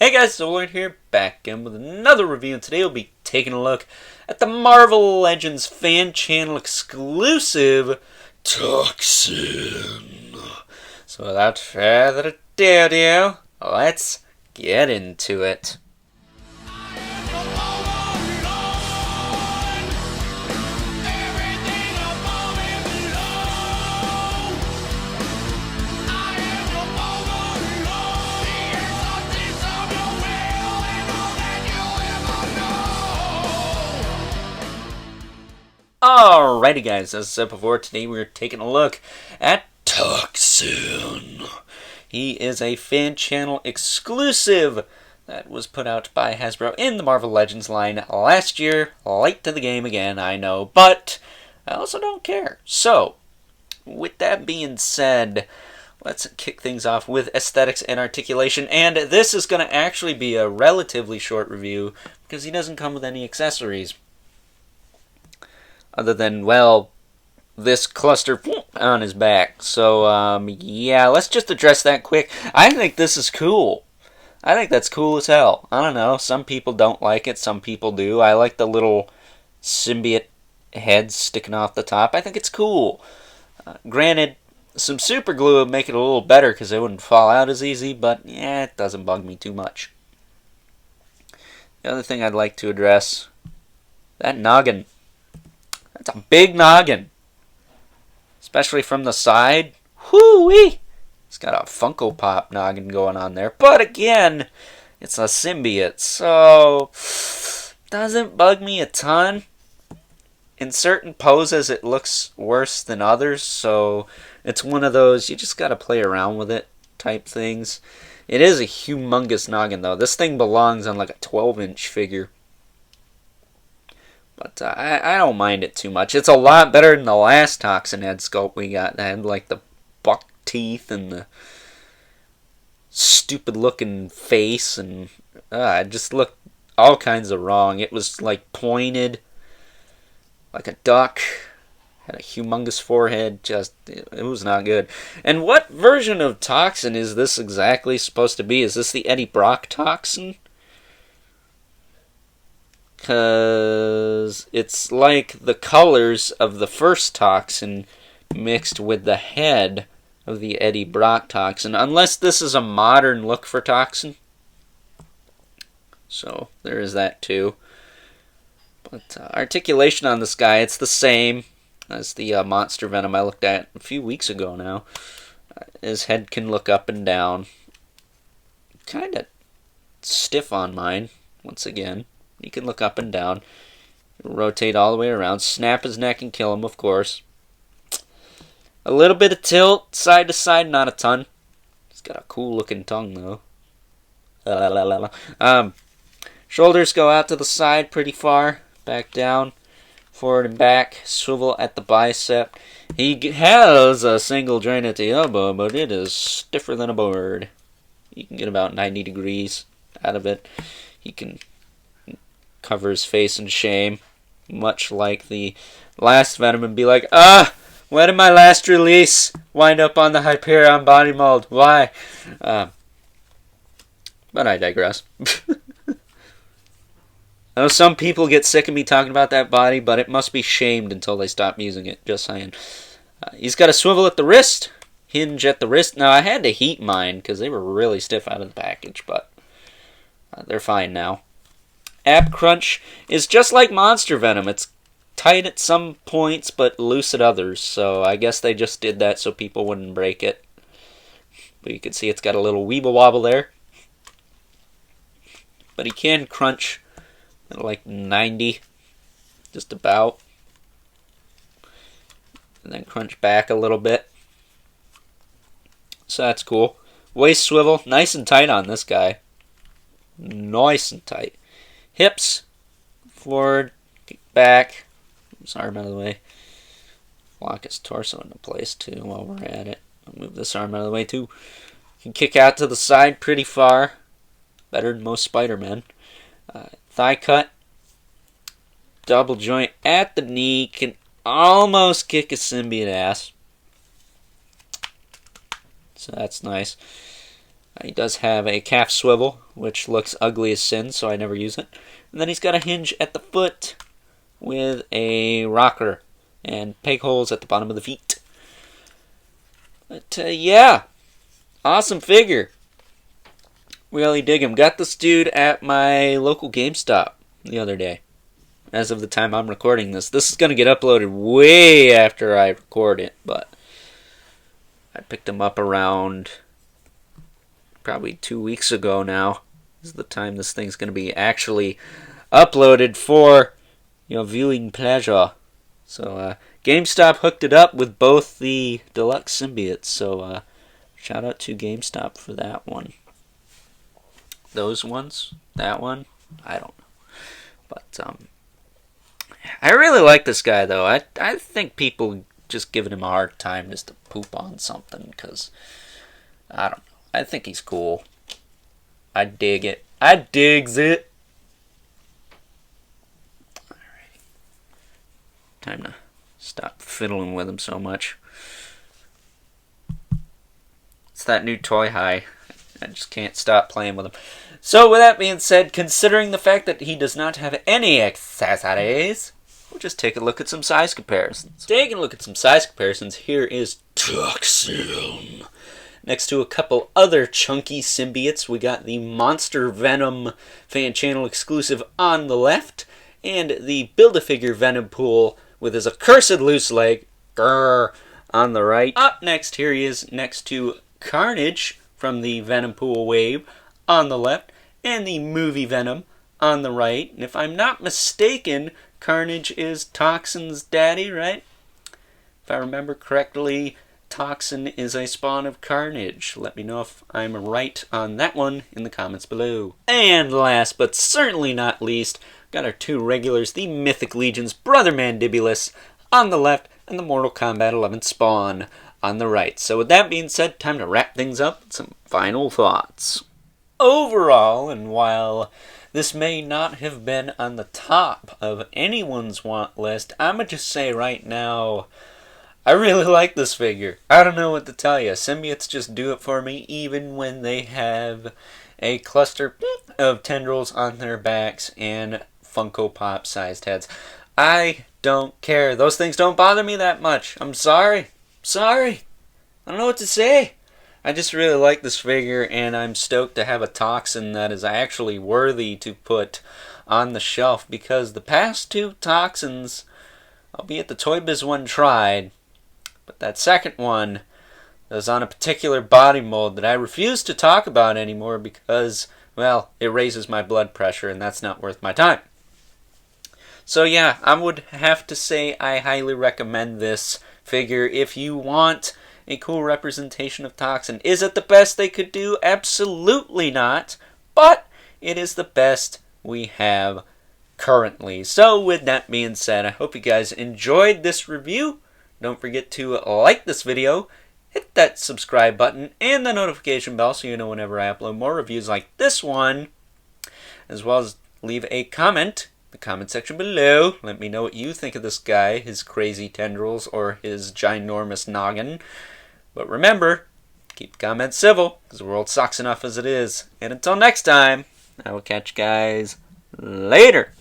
Hey guys, Zolan here, back again with another review, and today we'll be taking a look at the Marvel Legends fan channel exclusive Toxin. So without further ado, let's get into it. Alrighty guys, as I said before, today we're taking a look at Toxin. He is a fan channel exclusive that was put out by Hasbro in the Marvel Legends line last year. Late to the game again, I know, but I also don't care. So, with that being said, let's kick things off with aesthetics and articulation, and this is going to actually be a relatively short review because he doesn't come with any accessories. Other than, well, this cluster on his back. So, yeah, let's just address that quick. I think this is cool. I think that's cool as hell. I don't know. Some people don't like it. Some people do. I like the little symbiote heads sticking off the top. I think it's cool. Granted, some super glue would make it a little better because it wouldn't fall out as easy. But, yeah, it doesn't bug me too much. The other thing I'd like to address, that noggin. That's a big noggin. Especially from the side. Whoo-wee! It's got a Funko Pop noggin going on there. But again, it's a symbiote. So, doesn't bug me a ton. In certain poses, it looks worse than others. So, it's one of those, you just gotta play around with it type things. It is a humongous noggin, though. This thing belongs on like a 12-inch figure. But I don't mind it too much. It's a lot better than the last Toxin head sculpt we got. That had like the buck teeth and the stupid looking face. And it just looked all kinds of wrong. It was like pointed like a duck. Had a humongous forehead. Just, it was not good. And what version of Toxin is this exactly supposed to be? Is this the Eddie Brock Toxin? Because it's like the colors of the first Toxin mixed with the head of the Eddie Brock Toxin. Unless this is a modern look for Toxin. So, there is that too. But articulation on this guy, it's the same as the Monster Venom I looked at a few weeks ago now. His head can look up and down. Kind of stiff on mine, once again. You can look up and down, rotate all the way around, snap his neck and kill him, of course. A little bit of tilt, side to side, not a ton. He's got a cool looking tongue, though. Shoulders go out to the side pretty far, back down, forward and back, swivel at the bicep. He has a single joint at the elbow, but it is stiffer than a board. You can get about 90 degrees out of it. He can cover his face in shame, much like the last Venom, and be like, when did my last release wind up on the Hyperion body mold? Why? But I digress. I know some people get sick of me talking about that body, but it must be shamed until they stop using it, just saying. He's got a swivel at the wrist, hinge at the wrist. Now, I had to heat mine because they were really stiff out of the package, but they're fine now. Ab crunch is just like Monster Venom. It's tight at some points, but loose at others. So I guess they just did that so people wouldn't break it. But you can see it's got a little weeble wobble there. But he can crunch at like 90, just about. And then crunch back a little bit. So that's cool. Waist swivel, nice and tight on this guy. Nice and tight. Hips, forward, kick back. Move his arm out of the way. Lock his torso into place too while we're at it. I'll move this arm out of the way too. Can kick out to the side pretty far. Better than most Spider-Men. Thigh cut. Double joint at the knee. Can almost kick a symbiote ass. So that's nice. He does have a calf swivel, which looks ugly as sin, so I never use it. And then he's got a hinge at the foot with a rocker and peg holes at the bottom of the feet. But yeah, awesome figure. Really dig him. Got this dude at my local GameStop the other day. As of the time I'm recording this. This is going to get uploaded way after I record it, but I picked him up around probably 2 weeks ago now. This is the time this thing's going to be actually uploaded for, viewing pleasure. So, GameStop hooked it up with both the deluxe symbiotes, so shout out to GameStop for that one. Those ones, that one, I don't know. But I really like this guy, though. I think people just giving him a hard time just to poop on something, because I don't know. I think he's cool. I dig it. I digs it. Alright. Time to stop fiddling with him so much. It's that new toy high. I just can't stop playing with him. So with that being said, considering the fact that he does not have any accessories, we'll just take a look at some size comparisons. Taking a look at some size comparisons, here is Toxin. Next to a couple other chunky symbiotes, we got the Monster Venom fan channel exclusive on the left, and the Build-A-Figure Venom Pool with his accursed loose leg, grrr, on the right. Up next, here he is next to Carnage from the Venom Pool wave on the left, and the movie Venom on the right. And if I'm not mistaken, Carnage is Toxin's daddy, right? If I remember correctly, Toxin is a spawn of Carnage. Let me know if I'm right on that one in the comments below. And last but certainly not least, got our two regulars, the Mythic Legion's Brother Mandibulus on the left, and the Mortal Kombat 11 spawn on the right. So with that being said, time to wrap things up with some final thoughts. Overall, and while this may not have been on the top of anyone's want list, I'm going to just say right now, I really like this figure. I don't know what to tell you. Symbiotes just do it for me, even when they have a cluster of tendrils on their backs and Funko Pop sized heads. I don't care. Those things don't bother me that much. I'm sorry. I don't know what to say. I just really like this figure, and I'm stoked to have a Toxin that is actually worthy to put on the shelf, because the past two Toxins, albeit the Toy Biz one tried, but that second one was on a particular body mold that I refuse to talk about anymore because, well, it raises my blood pressure, and that's not worth my time. So yeah, I would have to say I highly recommend this figure if you want a cool representation of Toxin. Is it the best they could do? Absolutely not. But it is the best we have currently. So with that being said, I hope you guys enjoyed this review. Don't forget to like this video, hit that subscribe button and the notification bell so you know whenever I upload more reviews like this one, as well as leave a comment in the comment section below. Let me know what you think of this guy, his crazy tendrils, or his ginormous noggin. But remember, keep the comments civil, because the world sucks enough as it is. And until next time, I will catch you guys later.